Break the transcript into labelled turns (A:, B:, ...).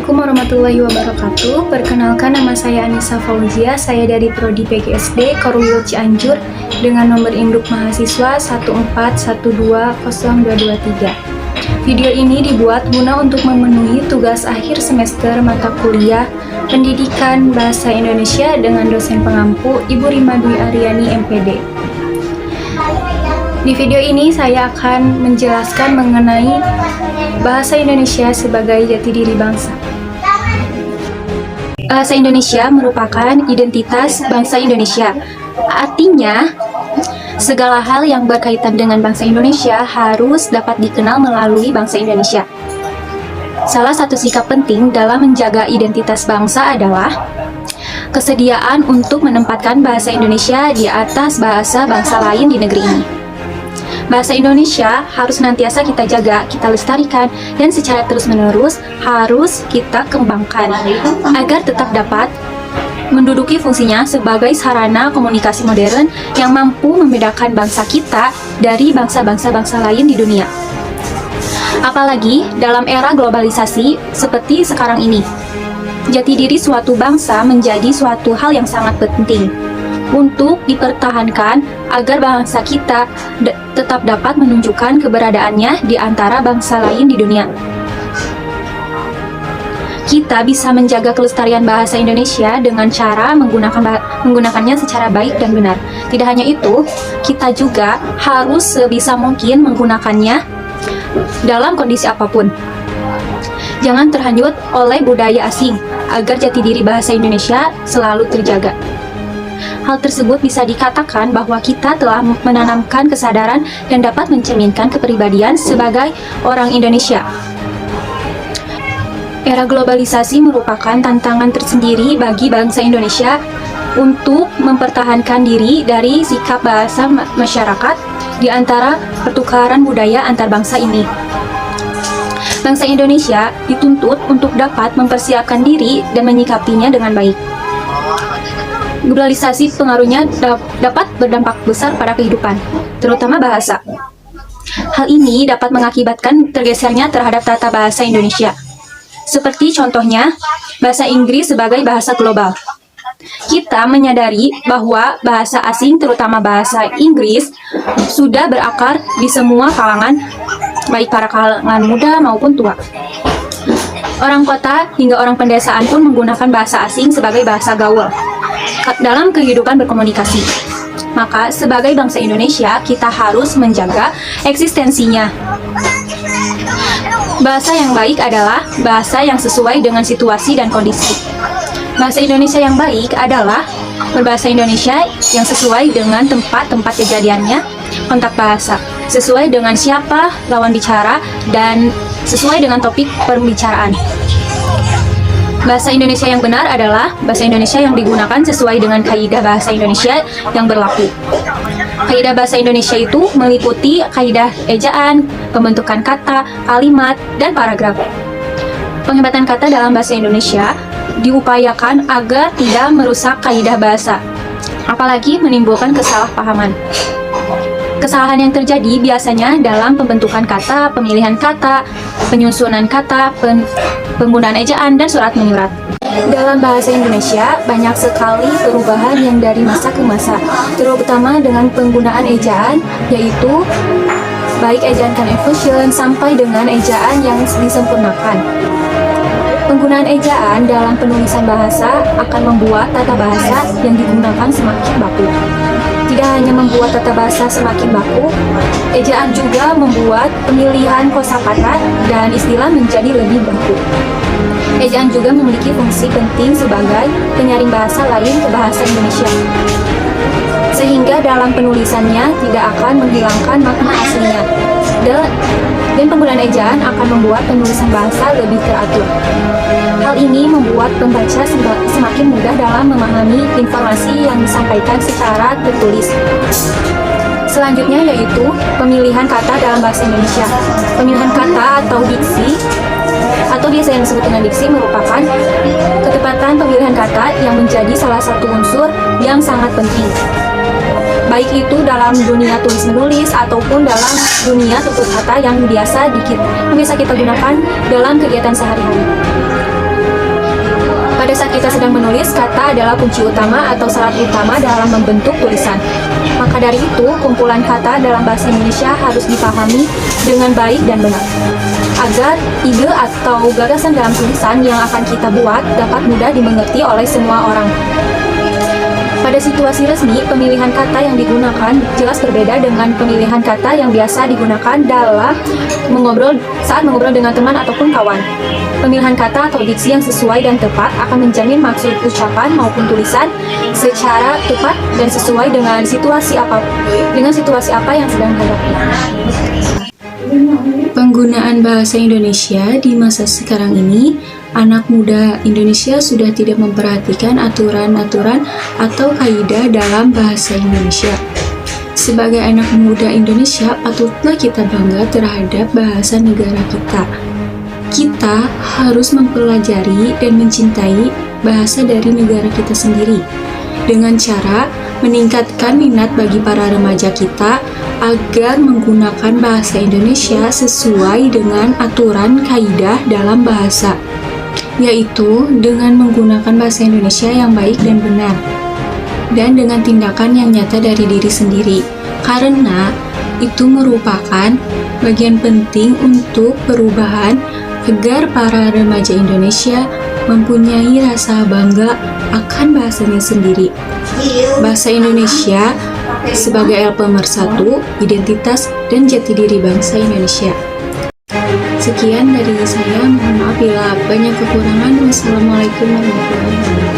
A: Assalamualaikum warahmatullahi wabarakatuh. Perkenalkan, nama saya Anissa Fauzia. Saya dari Prodi PGSD Korwil Cianjur dengan nomor induk mahasiswa 1412023. Video ini dibuat guna untuk memenuhi tugas akhir semester mata kuliah Pendidikan Bahasa Indonesia dengan dosen pengampu Ibu Rima Dwi Aryani MPD. Di video ini saya akan menjelaskan mengenai bahasa Indonesia sebagai jati diri bangsa. Bahasa Indonesia merupakan identitas bangsa Indonesia. Artinya, segala hal yang berkaitan dengan bangsa Indonesia harus dapat dikenal melalui bangsa Indonesia. Salah satu sikap penting dalam menjaga identitas bangsa adalah kesediaan untuk menempatkan bahasa Indonesia di atas bahasa bangsa lain di negeri ini. Bahasa Indonesia harus senantiasa kita jaga, kita lestarikan, dan secara terus-menerus harus kita kembangkan agar tetap dapat menduduki fungsinya sebagai sarana komunikasi modern yang mampu membedakan bangsa kita dari bangsa-bangsa lain di dunia. Apalagi dalam era globalisasi seperti sekarang ini, jati diri suatu bangsa menjadi suatu hal yang sangat penting untuk dipertahankan agar bangsa kita tetap dapat menunjukkan keberadaannya di antara bangsa lain di dunia. Kita bisa menjaga kelestarian bahasa Indonesia dengan cara menggunakannya secara baik dan benar. Tidak hanya itu, kita juga harus sebisa mungkin menggunakannya dalam kondisi apapun. Jangan terhanyut oleh budaya asing agar jati diri bahasa Indonesia selalu terjaga. Hal tersebut bisa dikatakan bahwa kita telah menanamkan kesadaran dan dapat mencerminkan kepribadian sebagai orang Indonesia. Era globalisasi merupakan tantangan tersendiri bagi bangsa Indonesia untuk mempertahankan diri dari sikap bahasa masyarakat di antara pertukaran budaya antar bangsa ini. Bangsa Indonesia dituntut untuk dapat mempersiapkan diri dan menyikapinya dengan baik. Globalisasi pengaruhnya dapat berdampak besar pada kehidupan, terutama bahasa. Hal ini dapat mengakibatkan tergesernya terhadap tata bahasa Indonesia. Seperti contohnya, bahasa Inggris sebagai bahasa global. Kita menyadari bahwa bahasa asing, terutama bahasa Inggris, sudah berakar di semua kalangan, baik para kalangan muda maupun tua. Orang kota hingga orang pedesaan pun menggunakan bahasa asing sebagai bahasa gaul dalam kehidupan berkomunikasi. Maka sebagai bangsa Indonesia, kita harus menjaga eksistensinya. Bahasa yang baik adalah bahasa yang sesuai dengan situasi dan kondisi. Bahasa Indonesia yang baik adalah berbahasa Indonesia yang sesuai dengan tempat-tempat kejadiannya, kontak bahasa, sesuai dengan siapa lawan bicara, dan sesuai dengan topik pembicaraan. Bahasa Indonesia yang benar adalah bahasa Indonesia yang digunakan sesuai dengan kaidah bahasa Indonesia yang berlaku. Kaidah bahasa Indonesia itu meliputi kaidah ejaan, pembentukan kata, kalimat, dan paragraf. Penghebatan kata dalam bahasa Indonesia diupayakan agar tidak merusak kaidah bahasa, apalagi menimbulkan kesalahpahaman. Kesalahan yang terjadi biasanya dalam pembentukan kata, pemilihan kata, penyusunan kata, penggunaan ejaan, dan surat menyurat. Dalam bahasa Indonesia, banyak sekali perubahan yang dari masa ke masa, terutama dengan penggunaan ejaan, yaitu baik ejaan confusion sampai dengan ejaan yang disempurnakan. Penggunaan ejaan dalam penulisan bahasa akan membuat tata bahasa yang digunakan semakin baku. Tidak hanya membuat tata bahasa semakin baku, ejaan juga membuat pemilihan kosakata dan istilah menjadi lebih baku. Ejaan juga memiliki fungsi penting sebagai penyaring bahasa lain ke bahasa Indonesia, sehingga dalam penulisannya tidak akan menghilangkan makna aslinya. Dan penggunaan ejaan akan membuat penulisan bahasa lebih teratur. Hal ini membuat pembaca semakin mudah dalam memahami informasi yang disampaikan secara tertulis. Selanjutnya yaitu pemilihan kata dalam bahasa Indonesia. Pemilihan kata atau diksi, atau biasa yang disebut dengan diksi, merupakan ketepatan pemilihan kata yang menjadi salah satu unsur yang sangat penting, baik itu dalam dunia tulis-menulis ataupun dalam dunia tutur kata yang biasa kita gunakan dalam kegiatan sehari-hari. Pada saat kita sedang menulis, kata adalah kunci utama atau syarat utama dalam membentuk tulisan. Maka dari itu, kumpulan kata dalam bahasa Indonesia harus dipahami dengan baik dan benar, agar ide atau gagasan dalam tulisan yang akan kita buat dapat mudah dimengerti oleh semua orang. Pada situasi resmi, pemilihan kata yang digunakan jelas berbeda dengan pemilihan kata yang biasa digunakan dalam saat mengobrol dengan teman ataupun kawan. Pemilihan kata atau diksi yang sesuai dan tepat akan menjamin maksud ucapan maupun tulisan secara tepat dan sesuai dengan situasi apa yang sedang dihadapi.
B: Penggunaan bahasa Indonesia di masa sekarang ini, anak muda Indonesia sudah tidak memperhatikan aturan-aturan atau kaidah dalam bahasa Indonesia. Sebagai anak muda Indonesia, patutlah kita bangga terhadap bahasa negara kita. Kita harus mempelajari dan mencintai bahasa dari negara kita sendiri dengan cara meningkatkan minat bagi para remaja kita agar menggunakan bahasa Indonesia sesuai dengan aturan kaidah dalam bahasa, yaitu dengan menggunakan bahasa Indonesia yang baik dan benar, dan dengan tindakan yang nyata dari diri sendiri, karena itu merupakan bagian penting untuk perubahan agar para remaja Indonesia mempunyai rasa bangga akan bahasanya sendiri. Bahasa Indonesia sebagai pemersatu identitas dan jati diri bangsa Indonesia. Sekian dari saya, mohon maaf bila banyak kekurangan. Wassalamualaikum warahmatullahi wabarakatuh.